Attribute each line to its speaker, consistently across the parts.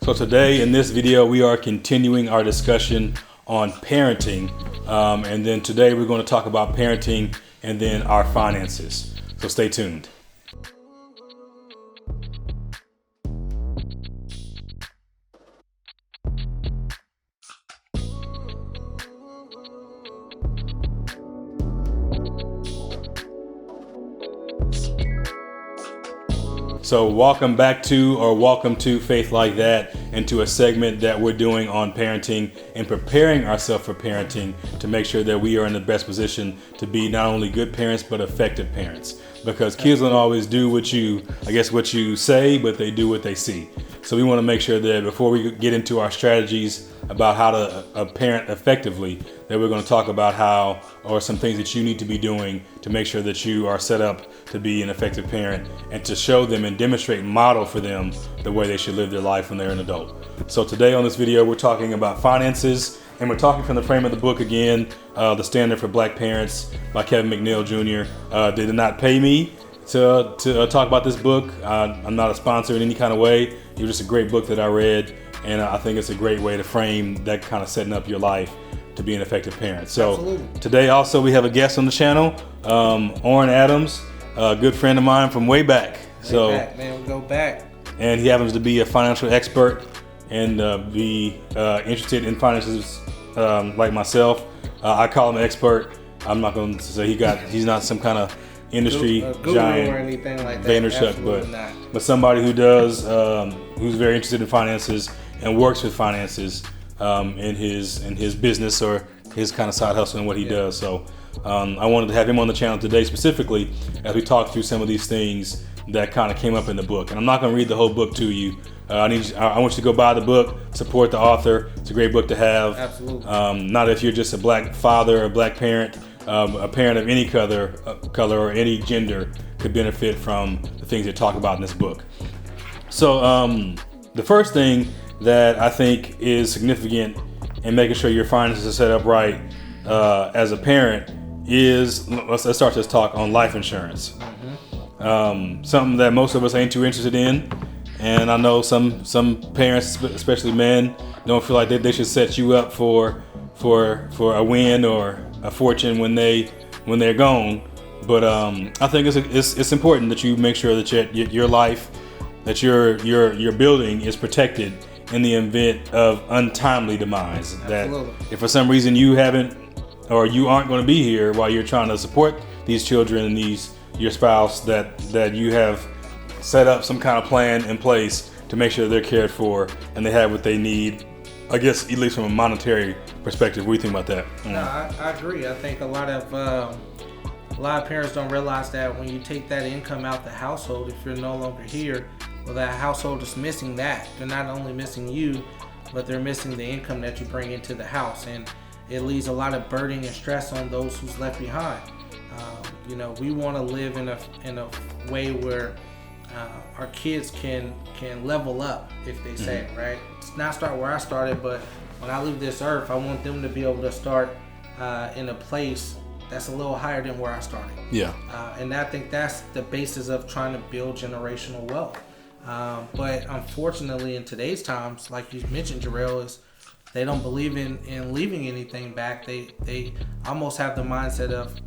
Speaker 1: So today in this video, we are continuing our discussion on parenting. And then today we're going to talk about parenting and then our finances. So stay tuned. So welcome to Faith Like That, and to a segment that we're doing on parenting and preparing ourselves for parenting to make sure that we are in the best position to be not only good parents, but effective parents. Because kids don't always do what you say, but they do what they see. So we want to make sure that before we get into our strategies about how to parent effectively, that we're going to talk about some things that you need to be doing to make sure that you are set up to be an effective parent, and to show them and demonstrate and model for them the way they should live their life when they're an adult. So today on this video, we're talking about finances, and we're talking from the frame of the book again, The Standard for Black Parents by Kevin McNeil Jr. They did not pay me to talk about this book. I'm not a sponsor in any kind of way. It was just a great book that I read, and I think it's a great way to frame that kind of setting up your life to be an effective parent. So
Speaker 2: Absolutely.
Speaker 1: Today also we have a guest on the channel, Orrin Adams, a good friend of mine from way back.
Speaker 2: We go back.
Speaker 1: And he happens to be a financial expert and be interested in finances like myself. I call him an expert. I'm not going to say he's not some kind of industry giant
Speaker 2: or anything like that.
Speaker 1: Vaynerchuk, but somebody who does, who's very interested in finances and works with finances in his business or his kind of side hustle and what he does. So I wanted to have him on the channel today specifically as we talk through some of these things that kind of came up in the book. And I'm not going to read the whole book to you. I want you to go buy the book, support the author. It's a great book to have.
Speaker 2: Absolutely.
Speaker 1: Not if you're just a black father or a black parent. A parent of any color or any gender could benefit from the things that talk about in this book. So the first thing that I think is significant in making sure your finances are set up right as a parent is, let's start this talk on life insurance.
Speaker 2: Mm-hmm.
Speaker 1: Something that most of us ain't too interested in, and I know some parents, especially men, don't feel like they should set you up for a win or a fortune when they're gone. But I think it's important that you make sure that your life that you're building is protected in the event of untimely demise.
Speaker 2: Absolutely.
Speaker 1: That if for some reason you haven't or you aren't going to be here while you're trying to support these children and your spouse, that you have set up some kind of plan in place to make sure they're cared for and they have what they need. I guess at least from a monetary perspective. What do you think about that?
Speaker 2: No, I agree. I think a lot of parents don't realize that when you take that income out the household, if you're no longer here, well, that household is missing that. They're not only missing you, but they're missing the income that you bring into the house, and it leaves a lot of burden and stress on those who's left behind. We want to live in a way where our kids can level up, if they say, right? It's not start where I started, but when I leave this earth, I want them to be able to start in a place that's a little higher than where I started.
Speaker 1: Yeah.
Speaker 2: And I think that's the basis of trying to build generational wealth. But unfortunately, in today's times, like you mentioned, Jarrell, is they don't believe in leaving anything back. They almost have the mindset of,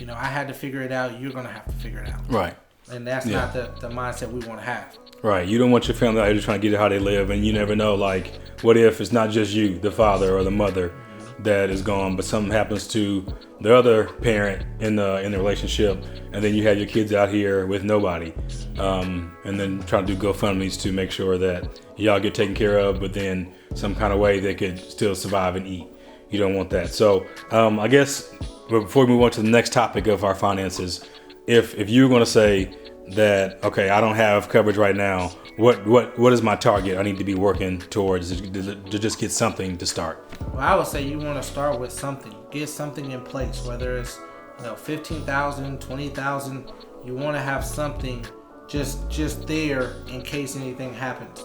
Speaker 2: I had to figure it out. You're going to have to figure it out.
Speaker 1: Right.
Speaker 2: And that's not the mindset we want to have.
Speaker 1: Right. You don't want your family out here just trying to get it how they live, and you never know, like, what if it's not just you, the father or the mother, that is gone, but something happens to the other parent in the relationship, and then you have your kids out here with nobody, and then trying to do GoFundMe's to make sure that y'all get taken care of, but then some kind of way they could still survive and eat. You don't want that. So I guess before we move on to the next topic of our finances, if you're going to say that, okay, I don't have coverage right now, what is my target I need to be working towards to just get something to start?
Speaker 2: Well, I would say you want to start with something. Get something in place, whether it's $15,000, $20,000. You want to have something just there in case anything happens.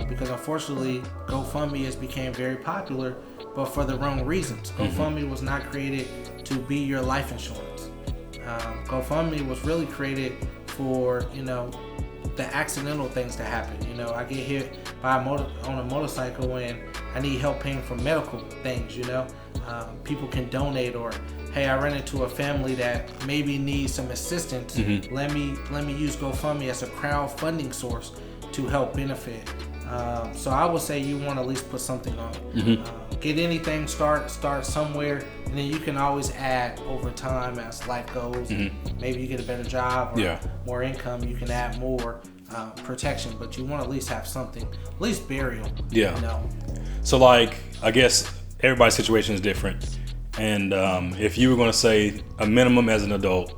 Speaker 2: Because unfortunately, GoFundMe has become very popular, but for the wrong reasons. GoFundMe was not created to be your life insurance. GoFundMe was really created for, the accidental things to happen. I get hit on a motorcycle and I need help paying for medical things, people can donate, or hey, I ran into a family that maybe needs some assistance. Let me use GoFundMe as a crowdfunding source to help benefit. So I would say you want to at least put something on it. Get anything, start somewhere, and then you can always add over time as life goes. Maybe you get a better job or more income, you can add more protection, but you want to at least have something, at least burial.
Speaker 1: So like, I guess everybody's situation is different, and if you were going to say a minimum as an adult,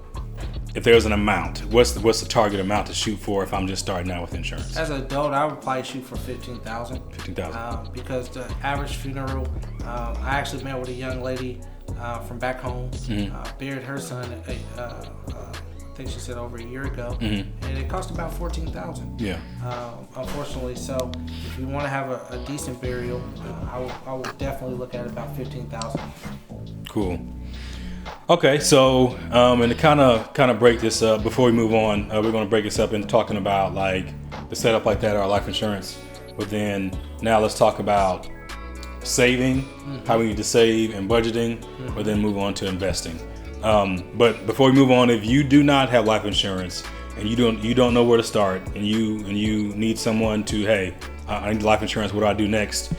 Speaker 1: if there's an amount, what's the target amount to shoot for if I'm just starting out with insurance?
Speaker 2: As an adult, I would probably shoot for $15,000.
Speaker 1: $15,000.
Speaker 2: Because the average funeral, I actually met with a young lady from back home, buried her son, I think she said over a year ago, and it cost about $14,000.
Speaker 1: Yeah.
Speaker 2: Unfortunately, so if you want to have a decent burial, I would definitely look at about $15,000.
Speaker 1: Cool. Okay, so and to kind of break this up before we move on, we're going to break this up into talking about like the setup like that, our life insurance. But then now let's talk about saving, how we need to save, and budgeting. But then move on to investing. But before we move on, if you do not have life insurance and you don't know where to start, and you need someone to, hey, I need life insurance. What do I do next?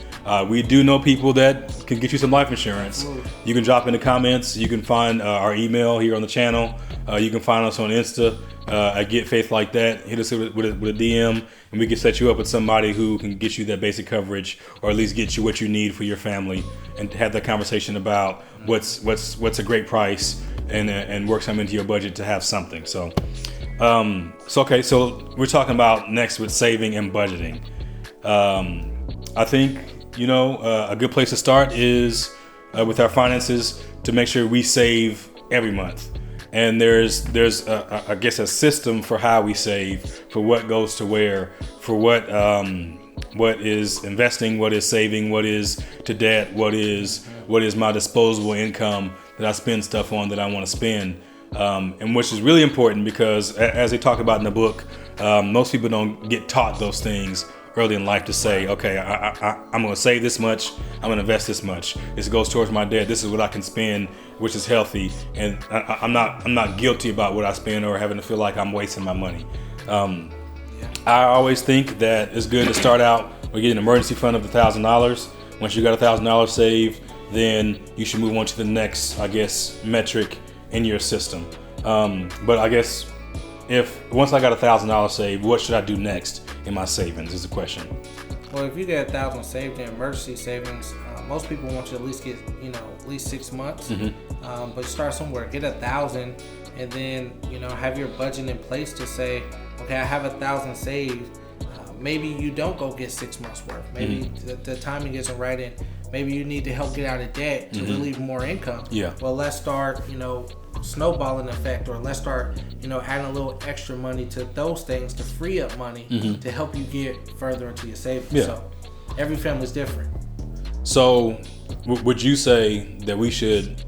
Speaker 1: We do know people that can get you some life insurance. You can drop in the comments. You can find our email here on the channel. You can find us on Insta at Get Faith Like That. Hit us with a DM, and we can set you up with somebody who can get you that basic coverage, or at least get you what you need for your family, and have that conversation about what's a great price, and work something into your budget to have something. So okay, so we're talking about next with saving and budgeting. I think a good place to start is with our finances, to make sure we save every month. And there's I guess a system for how we save, for what goes to where, for what is investing, what is saving, what is to debt, what is my disposable income that I spend stuff on that I want to spend. And which is really important, because as they talk about in the book, most people don't get taught those things early in life, to say, okay, I'm going to save this much, I'm going to invest this much. This goes towards my debt. This is what I can spend, which is healthy, and I'm not guilty about what I spend or having to feel like I'm wasting my money. I always think that it's good to start out with getting an emergency fund of $1,000. Once you got $1,000 saved, then you should move on to the next, I guess, metric in your system. But I guess once I got $1,000 saved, what should I do next in my savings is the question.
Speaker 2: Well, if you get $1,000 saved in emergency savings, most people want you to at least get at least 6 months. But start somewhere, get $1,000, and then have your budget in place to say, okay, I have $1,000 saved. Maybe you don't go get 6 months worth. Maybe the timing isn't right, and maybe you need to help get out of debt to relieve more income. Well, let's start snowballing effect, or let's start adding a little extra money to those things to free up money to help you get further into your savings. So every family is different.
Speaker 1: So would you say that we should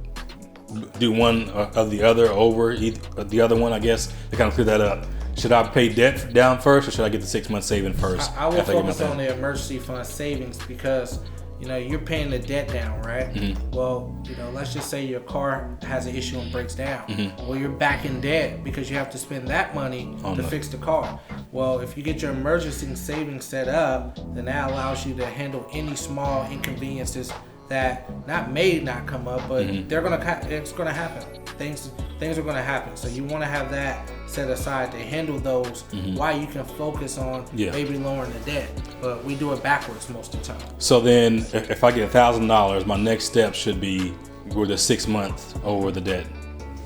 Speaker 1: do one of the other over the other one, I guess, to kind of clear that up? Should I pay debt down first, or should I get the 6 months saving first?
Speaker 2: I will focus on the emergency fund savings, because you're paying the debt down, right? Well, let's just say your car has an issue and breaks down. Well, you're back in debt because you have to spend that money to fix the car. Well, if you get your emergency savings set up, then that allows you to handle any small inconveniences that not come up, but it's gonna happen. Things are gonna happen. So you want to have that set aside to handle those, while you can focus on maybe lowering the debt. But we do it backwards most of the time.
Speaker 1: So then, if I get $1,000, my next step should be with the 6 months over the debt.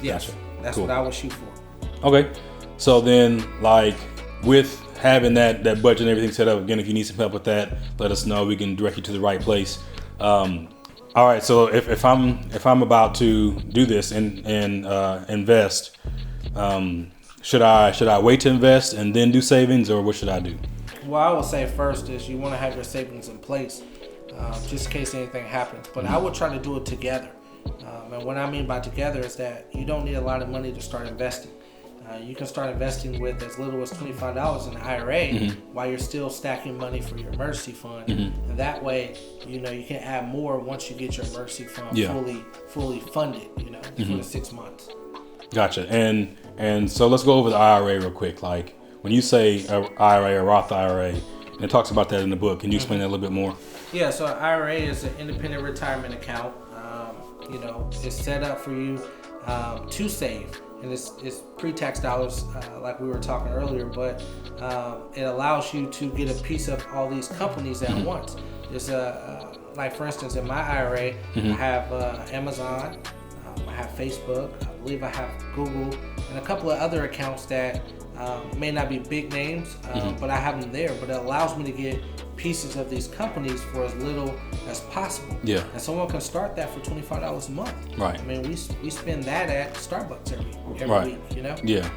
Speaker 2: Yes, gotcha. That's cool. What I would shoot for.
Speaker 1: Okay, so then with having that budget and everything set up, again, if you need some help with that, let us know. We can direct you to the right place. All right, so if I'm about to do this and invest, should I wait to invest and then do savings, or what should I do?
Speaker 2: Well, I would say first is you want to have your savings in place, just in case anything happens. But I would try to do it together. And what I mean by together is that you don't need a lot of money to start investing. You can start investing with as little as $25 in an IRA while you're still stacking money for your emergency fund. And that way, you can add more once you get your emergency fund fully funded, for the 6 months.
Speaker 1: Gotcha. And so let's go over the IRA real quick. Like when you say IRA or Roth IRA, and it talks about that in the book. Can you explain that a little bit more?
Speaker 2: Yeah, so IRA is an independent retirement account. It's set up for you to save. And it's pre-tax dollars, like we were talking earlier, but it allows you to get a piece of all these companies at once. It's like for instance, in my IRA, I have Amazon, I have Facebook, I believe I have Google, and a couple of other accounts that may not be big names, but I have them there. But it allows me to get pieces of these companies for as little as possible.
Speaker 1: Yeah.
Speaker 2: And someone can start that for $25 a month.
Speaker 1: Right.
Speaker 2: I mean, we spend that at Starbucks every
Speaker 1: right.
Speaker 2: week,
Speaker 1: Yeah,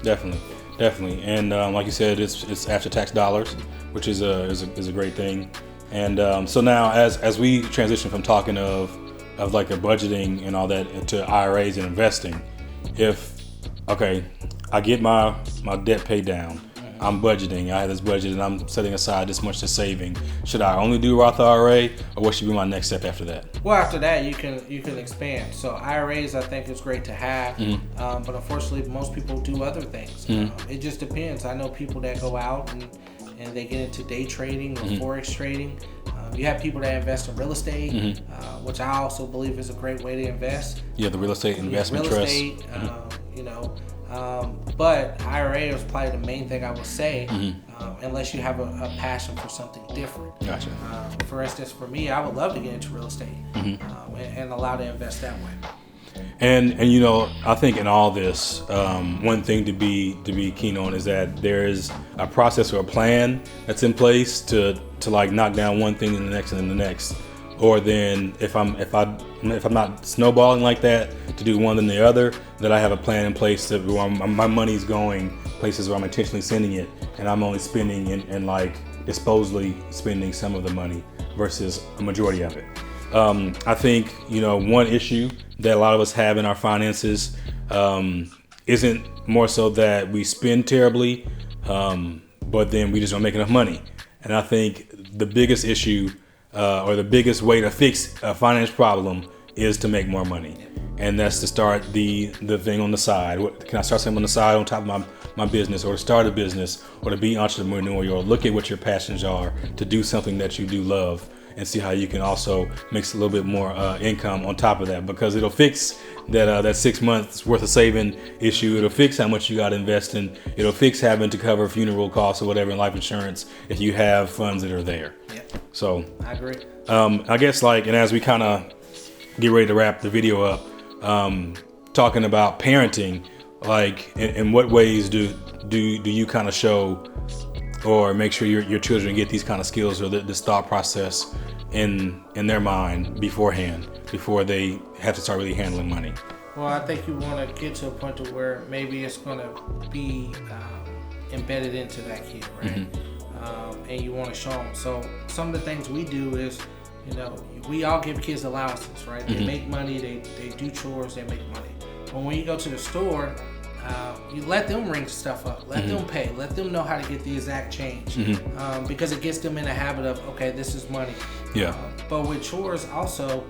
Speaker 1: definitely. And like you said, it's after tax dollars, which is a great thing. And so now as we transition from talking of like a budgeting and all that to IRAs and investing, I get my debt paid down. I'm budgeting. I have this budget and I'm setting aside this much to saving. Should I only do Roth IRA, or what should be my next step after that?
Speaker 2: Well, after that, you can expand. So IRAs, I think, is great to have, but unfortunately, most people do other things. It just depends. I know people that go out and they get into day trading or forex trading. You have people that invest in real estate, which I also believe is a great way to invest.
Speaker 1: Yeah, the real estate investment
Speaker 2: real
Speaker 1: trust.
Speaker 2: Estate, but IRA is probably the main thing I would say, unless you have a passion for something different.
Speaker 1: Gotcha.
Speaker 2: For instance, for me, I would love to get into real estate and allow to invest that way.
Speaker 1: And I think in all this, one thing to be keen on is that there is a process or a plan that's in place to like knock down one thing and the next and then the next. Or then if I'm not snowballing like that to do one than the other, that I have a plan in place to where my money's going places where I'm intentionally sending it, and I'm only spending and like disposably spending some of the money versus a majority of it. I think one issue that a lot of us have in our finances isn't more so that we spend terribly, but then we just don't make enough money. And I think the biggest issue or the biggest way to fix a finance problem is to make more money. And that's to start the thing on the side. Can I start something on the side on top of my business, or to start a business, or to be entrepreneurial, or look at what your passions are, to do something that you do love, and see how you can also mix a little bit more income on top of that, because it'll fix that 6 months worth of saving issue. It'll fix how much you got to invest in. It'll fix having to cover funeral costs or whatever in life insurance if you have funds that are there.
Speaker 2: Yep.
Speaker 1: So
Speaker 2: I agree.
Speaker 1: I guess and as we kind of get ready to wrap the video up, talking about parenting, like in what ways do you kind of show or make sure your children get these kind of skills or this thought process in their mind beforehand, before they have to start really handling money?
Speaker 2: Well, I think you want to get to a point to where maybe it's going to be embedded into that kid, right? And you want to show them. So some of the things we do is, we all give kids allowances, right? They make money, they do chores, they make money. But when you go to the store, you let them ring stuff up, let them pay, let them know how to get the exact change, because it gets them in the habit of, okay, this is money.
Speaker 1: Yeah.
Speaker 2: But with chores also,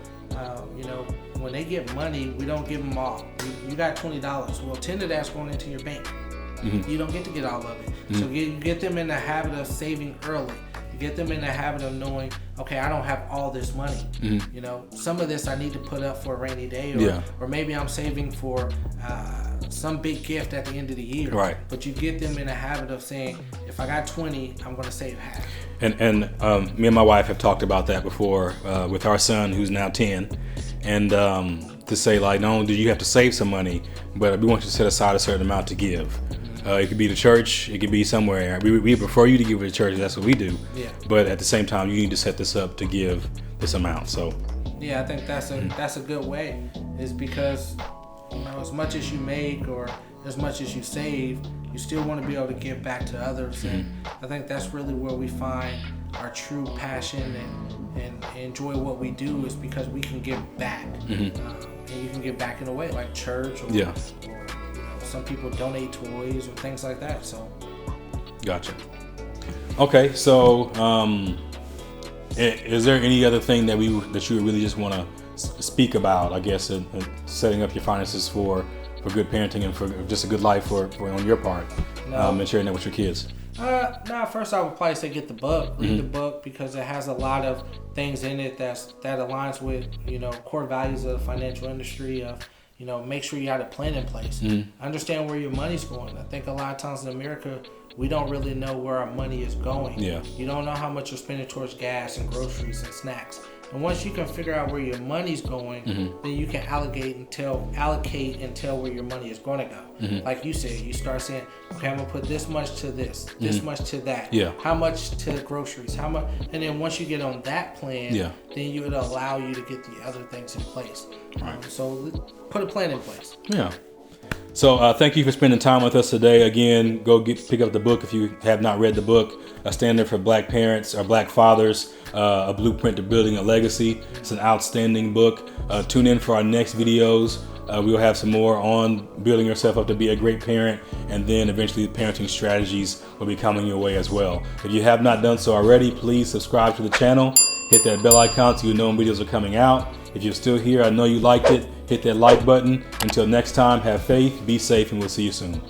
Speaker 2: when they get money, we don't give them all. You got $20. Well, 10 of that's going into your bank. You don't get to get all of it. So you get them in the habit of saving early. You get them in the habit of knowing, okay, I don't have all this money. Some of this I need to put up for a rainy day, or maybe I'm saving for some big gift at the end of the year.
Speaker 1: Right.
Speaker 2: But you get them in the habit of saying, if I got 20, I'm going to save half.
Speaker 1: And me and my wife have talked about that before with our son, who's now 10, and to say, like, not only do you have to save some money, but we want you to set aside a certain amount to give. It could be the church, it could be somewhere. We prefer you to give it to church, that's what we do. Yeah. But at the same time, you need to set this up to give this amount. So
Speaker 2: yeah, I think that's a good way, is because as much as you make or as much as you save, you still want to be able to give back to others. And I think that's really where we find our true passion and enjoy what we do, is because we can give back. And you can give back in a way like church or some people donate toys or things like that. So.
Speaker 1: Gotcha. Okay, so is there any other thing that you really just want to speak about? I guess in setting up your finances for good parenting and for just a good life for on your part, and sharing that with your kids.
Speaker 2: First I would probably say get the book, read the book, because it has a lot of things in it that aligns with, core values of the financial industry of, make sure you have a plan in place. Understand where your money's going. I think a lot of times in America, we don't really know where our money is going.
Speaker 1: Yeah.
Speaker 2: You don't know how much you're spending towards gas and groceries and snacks. And once you can figure out where your money's going, then you can allocate and tell where your money is going to go. Like you said, you start saying, okay, I'm gonna put this much to this much to that.
Speaker 1: Yeah.
Speaker 2: How much to groceries? How much? And then once you get on that plan, then it'll allow you to get the other things in place. So put a plan in place.
Speaker 1: Yeah. So thank you for spending time with us today. Again, go pick up the book if you have not read the book, A Standard for Black Parents or Black Fathers, A Blueprint to Building a Legacy. It's an outstanding book. Tune in for our next videos. We'll have some more on building yourself up to be a great parent, and then eventually parenting strategies will be coming your way as well. If you have not done so already, please subscribe to the channel. Hit that bell icon so you know when videos are coming out. If you're still here, I know you liked it. Hit that like button. Until next time, have faith, be safe, and we'll see you soon.